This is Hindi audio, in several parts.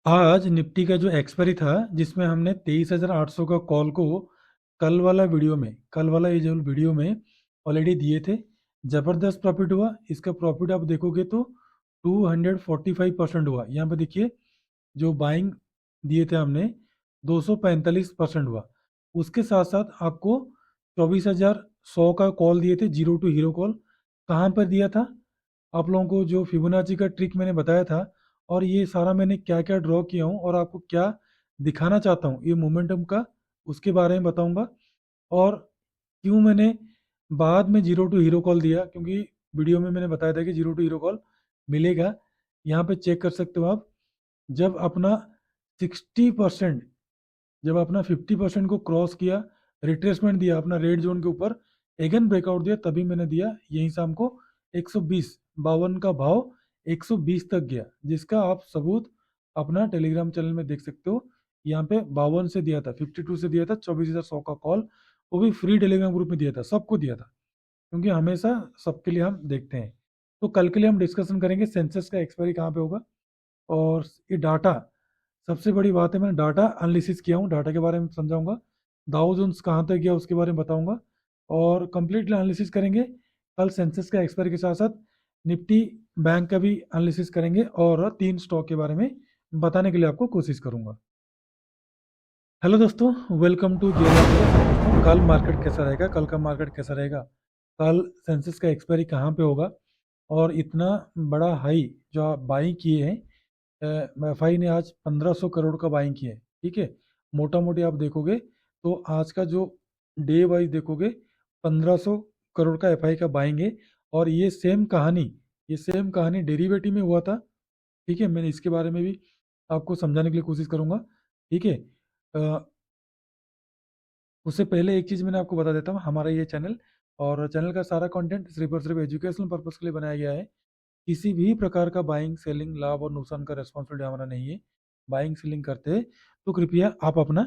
आज निफ्टी का जो एक्सपायरी था जिसमें हमने 23,800 का कॉल को कल वाला ये जो वीडियो में ऑलरेडी दिए थे। जबरदस्त प्रॉफिट हुआ। इसका प्रॉफिट आप देखोगे तो 245% हुआ। यहाँ पे देखिए, जो बाइंग दिए थे हमने 245% हुआ। उसके साथ साथ आपको 24,100 का कॉल दिए थे, जीरो टू हीरो कॉल। कहाँ पर दिया था? आप लोगों को जो फिबोनाची का ट्रिक मैंने बताया था, और ये सारा मैंने क्या क्या ड्रॉ किया हूँ और आपको क्या दिखाना चाहता हूँ ये मोमेंटम का, उसके बारे में बताऊंगा। और क्यों मैंने बाद में जीरो टू हीरो कॉल दिया, क्योंकि वीडियो में मैंने बताया था कि जीरो टू हीरो कॉल मिलेगा। यहाँ पे चेक कर सकते हो आप। जब अपना 60%, जब अपना 50% को क्रॉस किया, रिट्रेसमेंट दिया अपना रेड जोन के ऊपर, एगन ब्रेकआउट दिया, तभी मैंने दिया। यहीं शाम को 120, 52 का भाव 120 तक गया, जिसका आप सबूत अपना टेलीग्राम चैनल में देख सकते हो। यहाँ पे 52 से दिया था, 52 से दिया था 24,100 का कॉल। वो भी फ्री टेलीग्राम ग्रुप में दिया था, सबको दिया था, क्योंकि हमेशा सबके लिए हम देखते हैं। तो कल के लिए हम डिस्कशन करेंगे सेंसस का एक्सपायरी कहाँ पे होगा, और ये डाटा। सबसे बड़ी बात है, मैंने डाटा एनालिसिस किया हूँ, डाटा के बारे में समझाऊंगा। दाउ जोन्स कहाँ तक गया उसके बारे में बताऊंगा, और कंप्लीटली एनालिसिस करेंगे। कल सेंसस का एक्सपायरी के साथ साथ निफ्टी बैंक का भी एनालिसिस करेंगे, और 3 स्टॉक के बारे में बताने के लिए आपको कोशिश करूंगा। हेलो दोस्तों, वेलकम टू दोस्तों, कल मार्केट कैसा रहेगा? कल का मार्केट कैसा रहेगा? कल सेंसस का एक्सपायरी कहाँ पे होगा? और इतना बड़ा हाई जो आप बाई किए हैं, एफ आई ने आज 1,500 करोड़ का बाइंग किया है। ठीक है, मोटा मोटी आप देखोगे तो आज का जो डे वाइज देखोगे, 1,500 करोड़ का एफ आई का बाइंग है। और ये सेम कहानी डेरिवेटिव में हुआ था। ठीक है, मैंने इसके बारे में भी आपको समझाने के लिए कोशिश करूंगा। ठीक है, उससे पहले एक चीज़ मैंने आपको बता देता हूँ, हमारा ये चैनल और चैनल का सारा कंटेंट सिर्फ और सिर्फ एजुकेशनल पर्पज़ के लिए बनाया गया है। किसी भी प्रकार का बाइंग सेलिंग लाभ और नुकसान का रेस्पॉन्सिबिलिटी हमारा नहीं है। बाइंग सेलिंग करते हैं तो कृपया आप अपना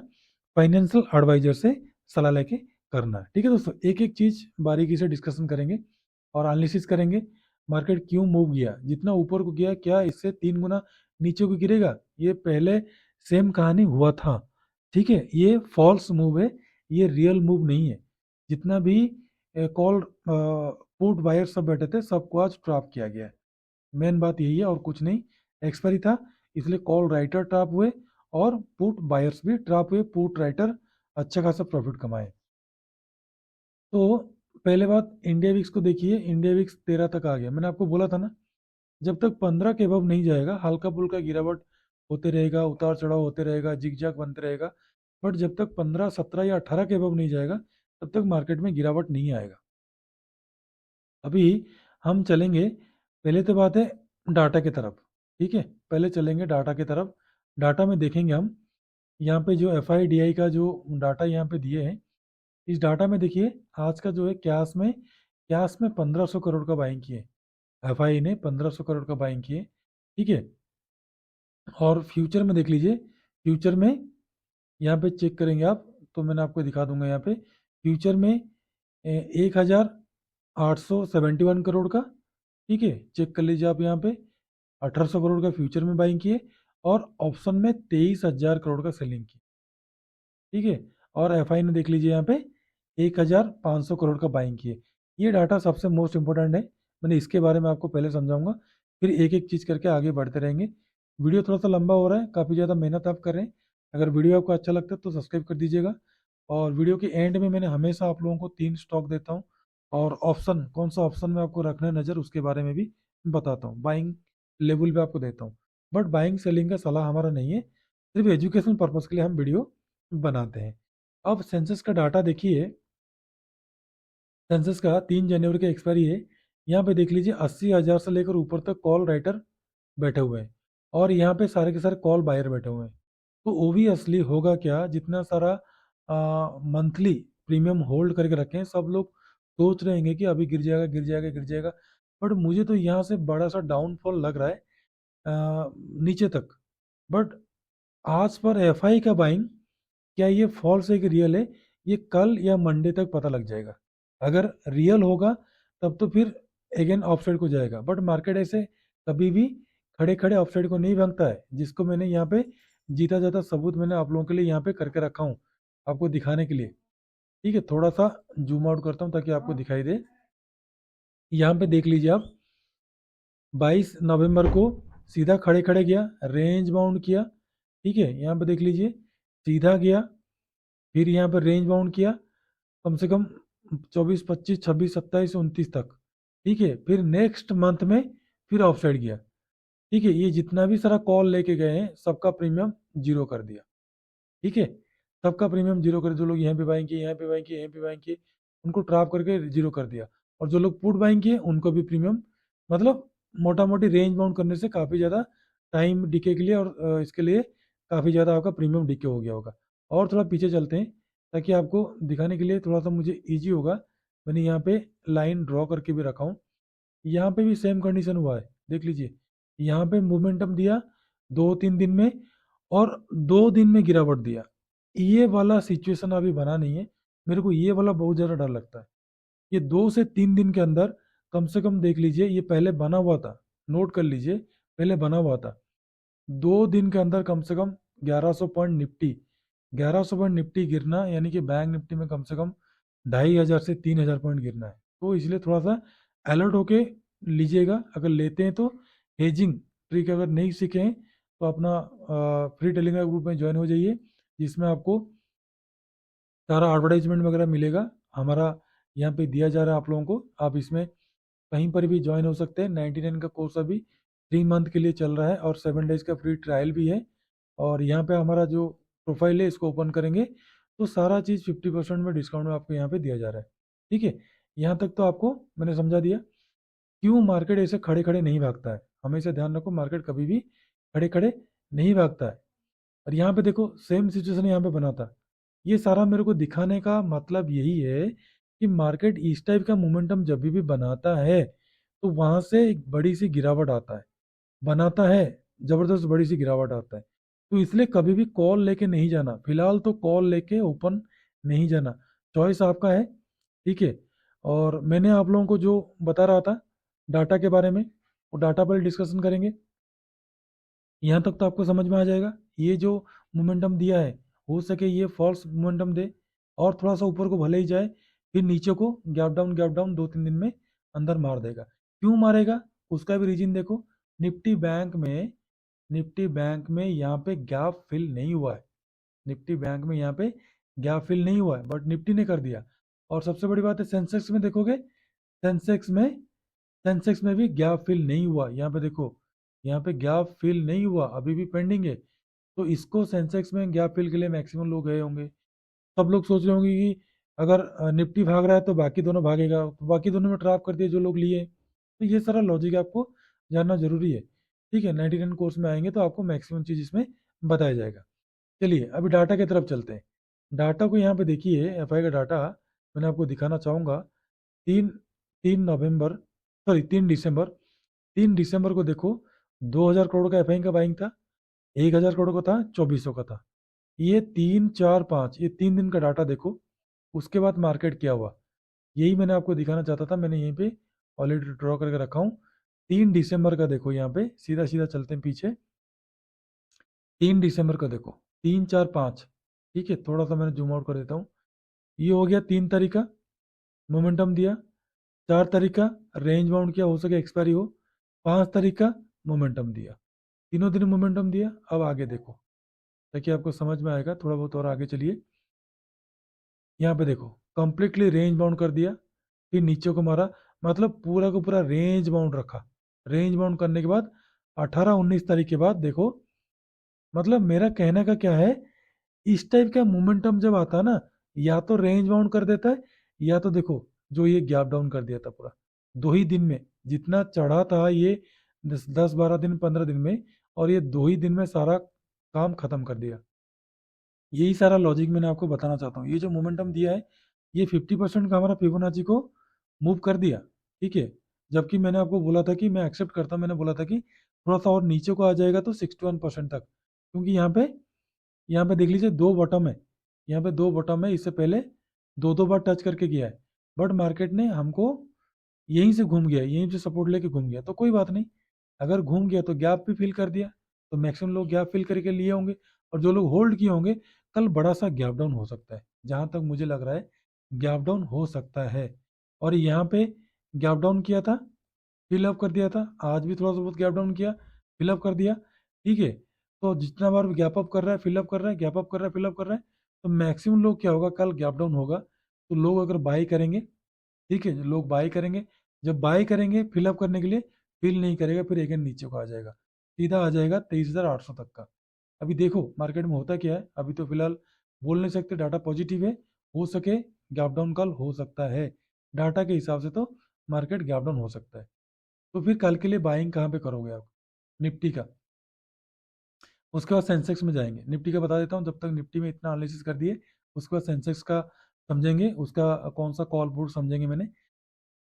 फाइनेंशियल एडवाइजर से सलाह लेके करना। ठीक है दोस्तों, एक एक चीज़ बारीकी से डिस्कशन करेंगे और एनालिसिस करेंगे। मार्केट क्यों मूव गया, जितना ऊपर को गया, क्या इससे 3 गुना नीचे को गिरेगा? ये पहले सेम कहानी हुआ था। ठीक है, ये फॉल्स मूव है, ये रियल मूव नहीं है। जितना भी कॉल पुट बायर सब बैठे थे, सबको आज ट्रैप किया गया है। मेन बात यही है और कुछ नहीं। एक्सपायरी था, इसलिए कॉल राइटर ट्रैप हुए और पुट बायर्स भी ट्रैप हुए। पुट राइटर अच्छा खासा प्रॉफिट कमाए। तो पहले बात, इंडिया विक्स को देखिए। इंडिया विक्स 13 तक आ गया। मैंने आपको बोला था ना, जब तक 15 के अबव नहीं जाएगा, हल्का फुल्का गिरावट होते रहेगा, उतार चढ़ाव होते रहेगा, जिगजैग बनते रहेगा। बट जब तक 15, 17 या 18 के अबव नहीं जाएगा, तब तक मार्केट में गिरावट नहीं आएगा। अभी हम चलेंगे, पहले तो बात है डाटा की तरफ। ठीक है, पहले चलेंगे डाटा की तरफ। डाटा में देखेंगे हम, यहाँ पे जो एफ आई डी आई का जो डाटा यहाँ पे दिए हैं, इस डाटा में देखिए आज का जो है, क्यास में 1,500 करोड़ का बाइंग किए। एफ आई ने 1,500 करोड़ का बाइंग किए। ठीक है, और फ्यूचर में देख लीजिए। फ्यूचर में यहाँ पे चेक करेंगे आप, तो मैंने आपको दिखा दूंगा। यहाँ पे फ्यूचर में 1,871 करोड़ का। ठीक है, चेक कर लीजिए आप। यहाँ पे 1,800 करोड़ का फ्यूचर में बाइंग किए, और ऑप्शन में 23,000 करोड़ का सेलिंग की। ठीक है, और एफ आई ने देख लीजिए यहाँ पे 1,500 करोड़ का बाइंग किए। ये डाटा सबसे मोस्ट इंपॉर्टेंट है। मैंने इसके बारे में आपको पहले समझाऊंगा, फिर एक एक चीज़ करके आगे बढ़ते रहेंगे। वीडियो थोड़ा सा लंबा हो रहा है, काफ़ी ज़्यादा मेहनत आप कर रहे हैं। अगर वीडियो आपको अच्छा लगता है तो सब्सक्राइब कर दीजिएगा। और वीडियो के एंड में मैंने हमेशा आप लोगों को 3 स्टॉक देता हूँ, और ऑप्शन कौन सा ऑप्शन में आपको रखना है नज़र, उसके बारे में भी बताता हूँ। बाइंग लेवल भी आपको देता हूँ। बट बाइंग सेलिंग का सलाह हमारा नहीं है, सिर्फ एजुकेशन पर्पज़ के लिए हम वीडियो बनाते हैं। अब सेंसस का डाटा देखिए। सेंसस का 3 जनवरी का एक्सपायरी है। यहाँ पे देख लीजिए 80,000 से लेकर ऊपर तक कॉल राइटर बैठे हुए हैं, और यहाँ पे सारे के सारे कॉल बायर बैठे हुए हैं। तो ओबियसली होगा क्या, जितना सारा मंथली प्रीमियम होल्ड करके रखे हैं, सब लोग सोच रहे हैं कि अभी गिर जाएगा, गिर जाएगा, गिर जाएगा। बट मुझे तो यहाँ से बड़ा सा डाउनफॉल लग रहा है, नीचे तक। बट आज पर एफ आई का बाइंग, क्या ये फॉल्स है कि रियल है, ये कल या मंडे तक पता लग जाएगा। अगर रियल होगा तब तो फिर अगेन ऑफसाइड को जाएगा। बट मार्केट ऐसे कभी भी खड़े खड़े ऑफ साइड को नहीं भागता है, जिसको मैंने यहाँ पे जीता जाता सबूत मैंने आप लोगों के लिए यहाँ पे करके रखा हूँ, आपको दिखाने के लिए। ठीक है, थोड़ा सा जूम आउट करता हूँ ताकि आपको दिखाई दे। यहाँ पे देख लीजिए आप, 22 नवंबर को सीधा खड़े खड़े गया, रेंज बाउंड किया। ठीक है, यहाँ पे देख लीजिए, सीधा गया, फिर यहाँ पर रेंज बाउंड किया कम से कम 24, 25, 26, 27, 29 तक। ठीक है, फिर नेक्स्ट मंथ में फिर ऑफ साइड गया। ठीक है, ये जितना भी सारा कॉल लेके गए हैं सबका प्रीमियम जीरो कर दिया। ठीक है, सबका प्रीमियम जीरो कर, जो लोग यहाँ पे बाइंग किए, यहाँ पे बाइंग किए, यहाँ पे बाइंग किए, उनको ट्रैप करके जीरो कर दिया। और जो लोग पुट बाइंग किए उनको भी प्रीमियम, मतलब मोटा मोटी रेंज बाउंड करने से काफ़ी ज़्यादा टाइम डिके के लिए और इसके लिए काफ़ी ज़्यादा आपका प्रीमियम डिके हो गया होगा। और थोड़ा पीछे चलते हैं ताकि आपको दिखाने के लिए थोड़ा सा मुझे ईजी होगा। मैंने यहाँ पे लाइन ड्रॉ करके भी रखा हूँ। यहाँ पे भी सेम कंडीशन हुआ है, देख लीजिए। यहाँ पे मोमेंटम दिया 2-3 दिन में, और 2 दिन में गिरावट दिया। ये वाला सिचुएशन अभी बना नहीं है, मेरे को ये वाला बहुत ज़्यादा डर लगता है। ये 2 से 3 दिन के अंदर कम से कम देख लीजिए, ये पहले बना हुआ था, नोट कर लीजिए, पहले बना हुआ था। 2 दिन के अंदर कम से कम 1100 पॉइंट निफ्टी गिरना, यानी कि बैंक निफ्टी में कम से कम 2500 से 3000 पॉइंट गिरना है। तो इसलिए थोड़ा सा अलर्ट होके लीजिएगा। अगर लेते हैं तो हेजिंग ट्रिक अगर नहीं सीखे हैं तो अपना फ्री टेलीग्राम ग्रुप में ज्वाइन हो जाइए, जिसमें आपको सारा एडवर्टाइजमेंट वगैरह मिलेगा हमारा, यहाँ पे दिया जा रहा है आप लोगों को। आप इसमें कहीं पर भी ज्वाइन हो सकते हैं। 99 का कोर्स अभी 3 मंथ के लिए चल रहा है और 7 डेज का फ्री ट्रायल भी है। और यहाँ पे हमारा जो प्रोफाइल है इसको ओपन करेंगे तो सारा चीज़ 50% में डिस्काउंट में आपको यहाँ पे दिया जा रहा है। ठीक है, यहाँ तक तो आपको मैंने समझा दिया क्यों मार्केट ऐसे खड़े खड़े नहीं भागता है। हमेशा ध्यान रखो, मार्केट कभी भी खड़े खड़े नहीं भागता है। और यहाँ पे देखो सेम सिचुएशन यहाँ पे बना था। ये सारा मेरे को दिखाने का मतलब यही है कि मार्केट इस टाइप का मोमेंटम जब भी बनाता है तो वहां से एक बड़ी सी गिरावट आता है, बनाता है, जबरदस्त बड़ी सी गिरावट आता है। तो इसलिए कभी भी कॉल लेके नहीं जाना, फिलहाल तो कॉल लेके ओपन नहीं जाना, चॉइस आपका है। ठीक है, और मैंने आप लोगों को जो बता रहा था डाटा के बारे में, वो डाटा पर डिस्कशन करेंगे। यहाँ तक तो आपको समझ में आ जाएगा। ये जो मोमेंटम दिया है, हो सके ये फॉल्स मोमेंटम दे और थोड़ा सा ऊपर को भले ही जाए, फिर नीचे को गैप डाउन 2-3 दिन में अंदर मार देगा। क्यों मारेगा, उसका भी रीजन देखो। निफ्टी बैंक में निफ्टी बैंक में यहाँ पे गैप फिल नहीं हुआ है। निफ्टी बैंक में यहाँ पे गैप फिल नहीं हुआ है, बट निफ्टी ने कर दिया। और सबसे बड़ी बात है, सेंसेक्स में देखोगे, सेंसेक्स में सेंसेक्स में भी गैप फिल नहीं हुआ। यहाँ पे देखो, यहाँ पे गैप फिल नहीं हुआ, अभी भी पेंडिंग है। तो इसको सेंसेक्स में गैप फिल के लिए मैक्सिमम लोग गए होंगे। सब लोग सोच रहे होंगे कि अगर निफ्टी भाग रहा है तो बाकी दोनों भागेगा, तो बाकी दोनों में ट्रैप कर दिए जो लोग लिए। तो ये सारा लॉजिक आपको जानना जरूरी है। ठीक है, 99 कोर्स में आएंगे तो आपको मैक्सिमम चीज़ इसमें बताया जाएगा। चलिए अभी डाटा की तरफ चलते हैं। डाटा को यहाँ पे देखिए, एफआई का डाटा मैंने आपको दिखाना चाहूँगा। तीन 3 नवंबर, सॉरी 3 दिसंबर, 3 दिसंबर को देखो, 2000 करोड़ का एफआई का बाइंग था, 1000 करोड़ का था, 2400 का था। ये 3, 4, 5, ये 3 दिन का डाटा देखो। उसके बाद मार्केट क्या हुआ, यही मैंने आपको दिखाना चाहता था। मैंने यहीं पे ऑलरेडी ड्रॉ करके रखा हूँ। 3 दिसंबर का देखो, यहाँ पे सीधा सीधा चलते हैं पीछे। 3 दिसंबर का देखो, 3, 4, 5। ठीक है, थोड़ा सा मैंने जूम आउट कर देता हूँ। ये हो गया 3 तारीख का, मोमेंटम दिया। 4 तारीख का रेंज बाउंड किया, हो सके एक्सपायरी हो। 5 तारीख का मोमेंटम दिया, तीनों दिन मोमेंटम दिया। अब आगे देखो ताकि आपको समझ में आएगा थोड़ा बहुत, और आगे चलिए। यहाँ पे देखो, कंप्लीटली रेंज बाउंड कर दिया, फिर नीचे को मारा, मतलब पूरा का पूरा रेंज बाउंड रखा। रेंज बाउंड करने के बाद 18-19 तारीख के बाद देखो, मतलब मेरा कहने का क्या है, इस टाइप का मोमेंटम जब आता है ना, या तो रेंज बाउंड कर देता है, या तो देखो जो ये गैप डाउन कर दिया था पूरा 2 ही दिन में, जितना चढ़ा था ये 10-12 दिन 15 दिन में, और ये 2 ही दिन में सारा काम खत्म कर दिया। यही सारा लॉजिक मैंने आपको बताना चाहता हूँ। ये जो मोमेंटम दिया है, ये 50% का हमारा फिबोनाची को मूव कर दिया। ठीक है, जबकि मैंने आपको बोला था कि मैं एक्सेप्ट करता हूँ, मैंने बोला था कि थोड़ा सा और नीचे को आ जाएगा तो 61% तक, क्योंकि यहाँ पे देख लीजिए 2 बॉटम है। यहाँ पे 2 बॉटम है, इससे पहले 2-2 बार टच करके गया है, बट मार्केट ने हमको यहीं से घूम गया, यहीं से सपोर्ट लेके घूम गया। तो कोई बात नहीं, अगर घूम गया तो गैप भी फिल कर दिया, तो मैक्सिमम लोग गैप फिल करके लिए होंगे, और जो लोग होल्ड किए होंगे कल बड़ा सा गैप डाउन हो सकता है, जहां तक मुझे लग रहा है गैप डाउन हो सकता है। और यहाँ पे गैप डाउन किया था, फिलअप कर दिया था, आज भी थोड़ा सा बहुत गैप डाउन किया, फिलअप कर दिया। ठीक है, तो जितना बार गैप अप कर रहा है, फिलअप कर रहा है, गैप अप कर रहा है, फिलअप कर रहा है, तो मैक्सिमम लोग क्या होगा, कल गैप डाउन होगा तो लोग अगर बाई करेंगे, ठीक है, लोग बाई करेंगे, जब बाई करेंगे फिलअप करने के लिए, फिल नहीं करेगा, फिर अगेन नीचे को आ जाएगा, सीधा आ जाएगा 23,800 तक का। अभी देखो मार्केट में होता क्या है, अभी तो फिलहाल बोल नहीं सकते, डाटा पॉजिटिव है, हो सके गैप डाउन कल हो सकता है, डाटा के हिसाब से तो मार्केट गैप डाउन हो सकता है। तो फिर कल के लिए बाइंग कहाँ पे करोगे आप, निफ्टी का। उसके बाद सेंसेक्स में जाएंगे, निफ्टी का बता देता हूँ, जब तक निफ्टी में इतना एनालिसिस कर दिए, उसके बाद सेंसेक्स का समझेंगे, उसका कौन सा कॉल पुट समझेंगे मैंने।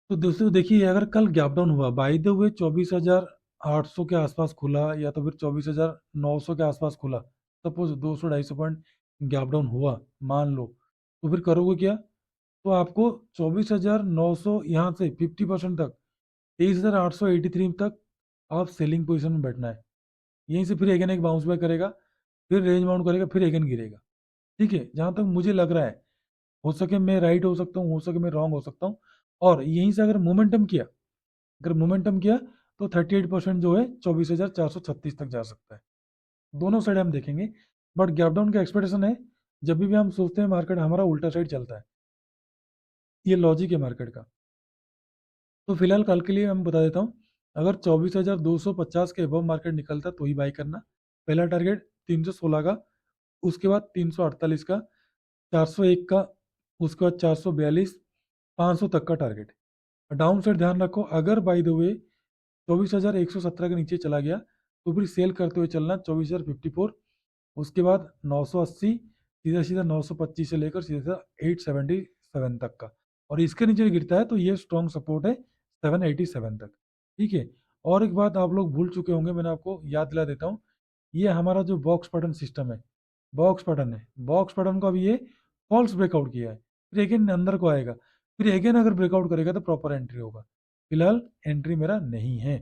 तो दोस्तों देखिए, अगर कल गैप डाउन हुआ बाय द वे 24,800 के आसपास खुला, या तो फिर 24,900 के आसपास खुला, सपोज 200-250 पॉइंट गैप डाउन हुआ, मान लो, तो फिर करोगे क्या, तो आपको 24,900 यहाँ से 50% तक, 23,883 तक आप सेलिंग पोजीशन में बैठना है। यहीं से फिर अगेन एक बाउंस बैक करेगा, फिर रेंज माउंट करेगा, फिर अगेन गिरेगा। ठीक है, जहां तक मुझे लग रहा है, हो सके मैं राइट हो सकता हूँ, हो सके मैं रॉन्ग हो सकता हूँ, और यहीं से अगर मोमेंटम किया, अगर मोमेंटम किया, तो 38% जो है 24,436 तक जा सकता है। दोनों साइड हम देखेंगे, बट गैप डाउन का एक्सपेक्टेशन है, जब भी हम सोचते हैं मार्केट हमारा उल्टा साइड चलता है, ये लॉजिक है मार्केट का। तो फिलहाल कल के लिए मैं बता देता हूँ, अगर 24,250 के अबव मार्केट निकलता तो ही बाई करना। पहला टारगेट 316 का, उसके बाद 348 का, 401 का, उसके बाद 442, 500 तक का टारगेट। डाउन साइड ध्यान रखो, अगर बाय द वे 24,117 के नीचे चला गया, तो फिर सेल करते हुए चलना 24,054, उसके बाद 980, सीधा सीधा 925 से लेकर सीधा सीधा 877 तक का, और इसके नीचे गिरता है तो ये स्ट्रॉन्ग सपोर्ट है 787 तक। ठीक है, और एक बात आप लोग भूल चुके होंगे, मैंने आपको याद दिला देता हूँ, ये हमारा जो बॉक्स पैटर्न सिस्टम है, बॉक्स पैटर्न है, बॉक्स पैटर्न को अभी ये फॉल्स ब्रेकआउट किया है, फिर अगेन अंदर को आएगा, फिर अगेन अगर ब्रेकआउट करेगा तो प्रॉपर एंट्री होगा। फिलहाल एंट्री मेरा नहीं है,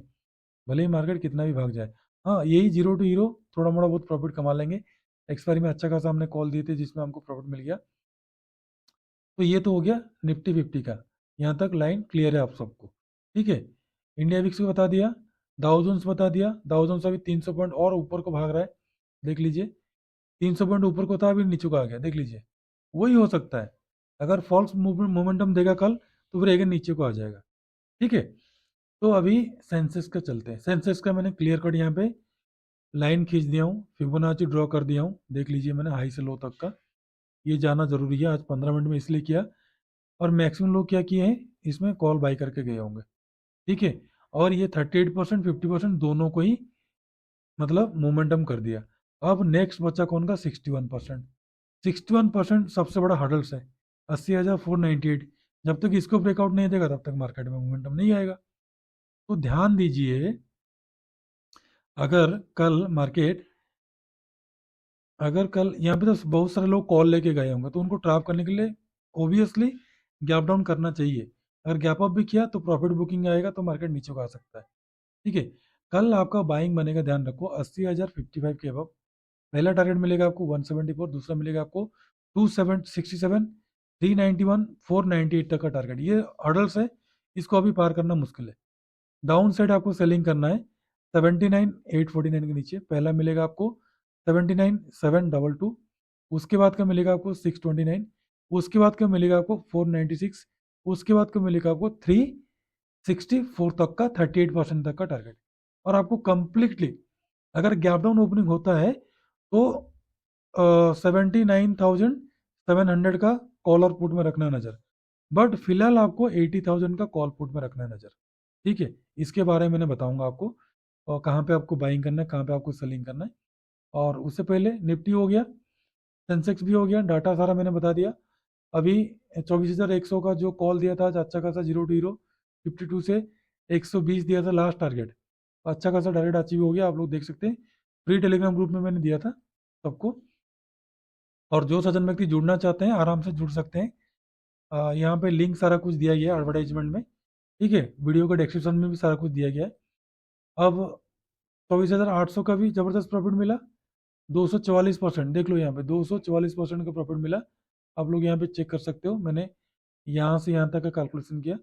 भले ही मार्केट कितना भी भाग जाए। हाँ, यही जीरो टू हीरो थोड़ा मोड़ा बहुत प्रॉफिट कमा लेंगे, एक्सपायरी में अच्छा खासा हमने कॉल दिए थे जिसमें हमको प्रॉफिट मिल गया। तो ये तो हो गया निफ्टी 50 का, यहाँ तक लाइन क्लियर है आप सबको। ठीक है, इंडिया विक्स को बता दिया, डाउ जोन्स बता दिया, डाउ जोन्स अभी 300 पॉइंट और ऊपर को भाग रहा है, देख लीजिए, 300 पॉइंट ऊपर को था, अभी नीचे को आ गया, देख लीजिए, वही हो सकता है, अगर फॉल्स मोमेंटम देगा कल तो फिर अगेन नीचे को आ जाएगा। ठीक है, तो अभी सेंसेक्स का चलते हैं, सेंसेक्स का मैंने क्लियर कट यहाँ पे लाइन खींच दिया हूँ, फिबोनाची ड्रॉ कर दिया हूँ, देख लीजिए मैंने हाई से लो तक का, ये जाना जरूरी है, आज 15 मिनट में इसलिए किया, और मैक्सिमम लोग क्या किए हैं, इसमें कॉल बाई करके गए होंगे। ठीक है, और ये 38% 50% दोनों को ही मतलब मोमेंटम कर दिया। अब नेक्स्ट बच्चा कौन का, 61%, 61% सबसे बड़ा हर्डल्स है, 80,498, जब तक इसको ब्रेकआउट नहीं देगा तब तक मार्केट में मोमेंटम नहीं आएगा। तो ध्यान दीजिए, अगर कल मार्केट, अगर कल यहाँ पे तो बहुत सारे लोग कॉल लेके गए होंगे, तो उनको ट्रैप करने के लिए ओबियसली गैप डाउन करना चाहिए, अगर गैप अप भी किया तो प्रॉफिट बुकिंग आएगा तो मार्केट नीचे को आ सकता है। ठीक है, कल आपका बाइंग बनेगा, ध्यान रखो 80,055 के अब पहला टारगेट मिलेगा आपको 174, दूसरा मिलेगा आपको 267, 391, 498 तक का टारगेट, ये हर्डल्स है, इसको अभी पार करना मुश्किल है। डाउन साइड आपको सेलिंग करना है 79,849 के नीचे, पहला मिलेगा आपको 79,722, उसके बाद का मिलेगा आपको 629, उसके बाद का मिलेगा आपको 496, उसके बाद का मिलेगा आपको 364 तक का, 38% तक का टारगेट। और आपको कंप्लीटली अगर गैप डाउन ओपनिंग होता है तो 79,700 का कॉल और पुट में रखना है नजर, बट फिलहाल आपको 80,000 का कॉल पुट में रखना है नजर। ठीक है, इसके बारे में मैंने बताऊंगा आपको, और कहाँ पे आपको बाइंग करना है, कहाँ पे आपको सेलिंग करना है। और उससे पहले निफ्टी हो गया, सेंसेक्स भी हो गया, डाटा सारा मैंने बता दिया। अभी 24,100 का जो कॉल दिया था आज, अच्छा खासा जीरो टू हीरो 52 से 120 दिया था लास्ट टारगेट, अच्छा खासा टारगेट अचीव हो गया, आप लोग देख सकते हैं, फ्री टेलीग्राम ग्रुप में मैंने दिया था सबको। और जो सज्जन व्यक्ति जुड़ना चाहते हैं आराम से जुड़ सकते हैं, यहाँ पे लिंक सारा कुछ दिया गया है एडवर्टाइजमेंट में। ठीक है, वीडियो के डिस्क्रिप्शन में भी सारा कुछ दिया गया है। अब 24,800 का भी ज़बरदस्त प्रॉफिट मिला, 244%। देख लो यहाँ पे 244% का प्रॉफिट मिला। आप लोग यहाँ पे चेक कर सकते हो, मैंने यहाँ से यहाँ तक का कैलकुलेशन किया।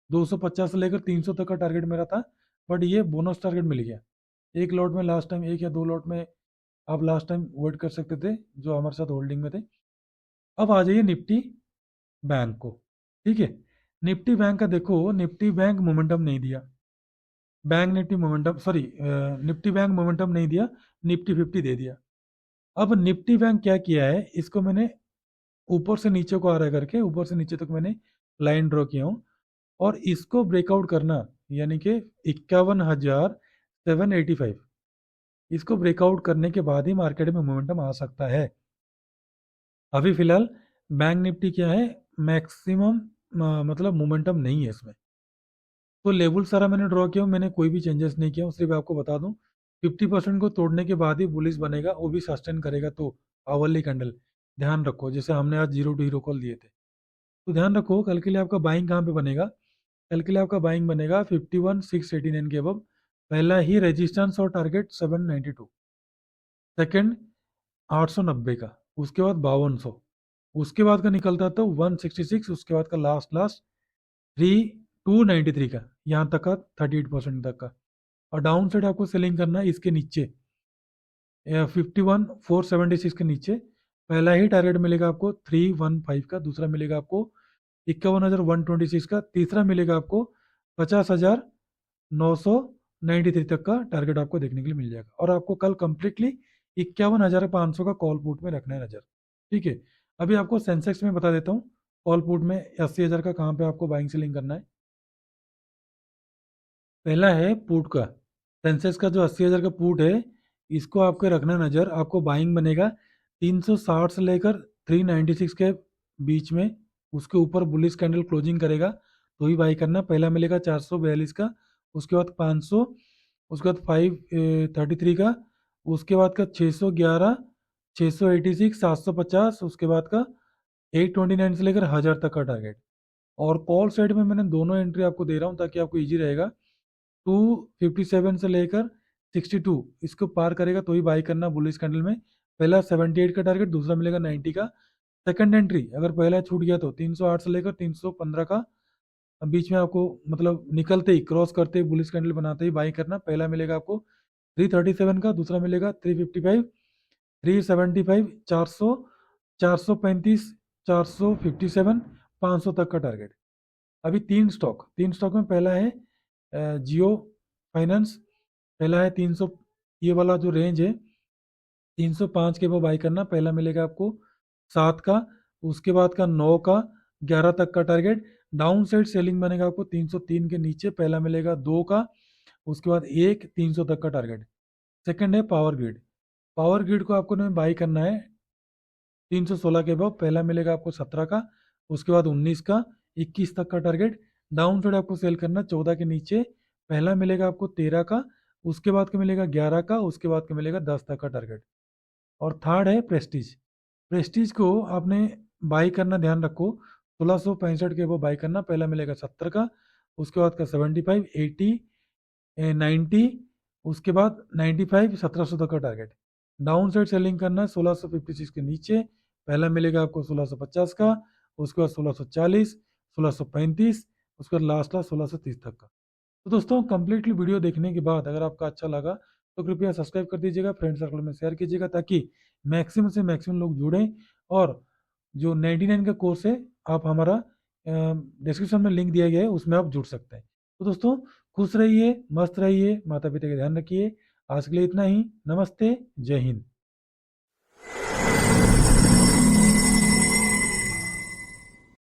250 से लेकर 300 तक का टारगेट मेरा था, बट ये बोनस टारगेट मिल गया। एक लॉट में लास्ट टाइम, एक या दो लॉट में आप लास्ट टाइम वेट कर सकते थे जो हमारे साथ होल्डिंग में थे। अब आ जाइए निफ्टी बैंक को। ठीक है, निफ्टी बैंक का देखो, निफ्टी बैंक मोमेंटम नहीं दिया, bank Nifty momentum, sorry, Nifty bank momentum नहीं दिया, निफ्टी 50 दे दिया। अब निफ्टी बैंक क्या किया है, इसको मैंने ऊपर से नीचे को आ रहा है करके ऊपर से नीचे तक मैंने लाइन ड्रॉ किया हूँ, और इसको ब्रेकआउट करना, यानी कि 51,785, इसको ब्रेकआउट करने के बाद ही मार्केट में मोमेंटम आ सकता है। अभी फिलहाल बैंक निफ्टी क्या है, मैक्सिमम मतलब मोमेंटम नहीं है इसमें। तो लेवल सारा मैंने ड्रॉ किया, मैंने कोई भी चेंजेस नहीं किया, सिर्फ आपको बता दूं 50% को तोड़ने के बाद ही बुलिश बनेगा, वो भी सस्टेन करेगा। तो आवरली कैंडल ध्यान रखो, जैसे हमने आज जीरो टू हीरो कॉल दिए थे, तो ध्यान रखो कल के लिए आपका बाइंग कहाँ पे बनेगा। कल के लिए आपका बाइंग बनेगा 51,689 के अबव। पहला ही रेजिस्टेंस और टारगेट 792, सेकंड 890 का, उसके बाद 5200, उसके बाद का निकलता तो 166, उसके बाद का लास्ट 293 का, यहाँ तक का 38% तक का। और डाउन साइड आपको सेलिंग करना है इसके नीचे 51,476 के नीचे। पहला ही टारगेट मिलेगा आपको 315 का, दूसरा मिलेगा आपको 51,126 का, तीसरा मिलेगा आपको 50,993 तक का टारगेट आपको देखने के लिए मिल जाएगा। और आपको कल कंप्लीटली 51,500 का कॉल पुट में रखना है नजर। ठीक है, अभी आपको सेंसेक्स में बता देता हूँ, कॉल पुट में 80,000 का कहाँ पे आपको बाइंग सेलिंग करना है। पहला है पुट का, सेंसेक्स का जो 80,000 का पुट है, इसको आपको रखना नज़र। आपको बाइंग बनेगा 360 से लेकर 396 के बीच में, उसके ऊपर बुलिश कैंडल क्लोजिंग करेगा तो ही बाई करना। पहला मिलेगा 442 का, उसके बाद 500, उसके बाद 533 का, उसके बाद का 611, 686, 750, उसके बाद का 829 से लेकर 1000 तक का टारगेट। और कॉल साइड में मैंने दोनों एंट्री आपको दे रहा हूँ ताकि आपको ईजी रहेगा। 257 से लेकर 62, इसको पार करेगा तो ही बाई करना बुलिश कैंडल में। पहला 78 का टारगेट, दूसरा मिलेगा 90 का। सेकंड एंट्री अगर पहला छूट गया तो 308 से लेकर 315 का, बीच में आपको मतलब निकलते ही क्रॉस करते ही बुलिश कैंडल बनाते ही बाई करना। पहला मिलेगा आपको 337 का, दूसरा मिलेगा 355, 375, 400, 435, 457, 500 तक का टारगेट। अभी तीन स्टॉक में पहला है जियो फाइनेंस, पहला है 300, ये वाला जो रेंज है 305 के वो बाई करना। पहला मिलेगा आपको 7 का, उसके बाद का 9 का, 11 तक का टारगेट। डाउन साइड सेलिंग बनेगा आपको 303 के नीचे, पहला मिलेगा 2 का, उसके बाद 1, 300 तक का टारगेट। सेकंड है पावर ग्रिड, पावर ग्रिड को आपको बाई करना है 316 के बाद, पहला मिलेगा आपको 17 का, उसके बाद 19 का, 21 तक का टारगेट। डाउन साइड आपको सेल करना 14 के नीचे, पहला मिलेगा आपको 13 का, उसके बाद का मिलेगा 11 का, उसके बाद का मिलेगा 10 तक का टारगेट। और थर्ड है प्रेस्टीज, प्रेस्टीज को आपने बाई करना, ध्यान रखो 1665 के वो बाई करना। पहला मिलेगा 70 का, उसके बाद का 75, 80, 90, उसके बाद 95, 1700 तक का टारगेट। डाउन साइड सेलिंग करना है 1656 के नीचे, पहला मिलेगा आपको 1650 का, उसके बाद 1640, 1635, उसके बाद लास्ट 1630 तक का। तो दोस्तों कंप्लीटली वीडियो देखने के बाद अगर आपका अच्छा लगा तो कृपया सब्सक्राइब कर दीजिएगा, फ्रेंड सर्कल में शेयर कीजिएगा ताकि मैक्सिमम से मैक्सिमम लोग जुड़ें। और जो 99 का कोर्स है, आप हमारा डिस्क्रिप्शन में लिंक दिया गया है, उसमें आप जुड़ सकते हैं। तो दोस्तों खुश रहिए, मस्त रहिए, माता पिता का ध्यान रखिए। आज के लिए इतना ही, नमस्ते, जय हिंद।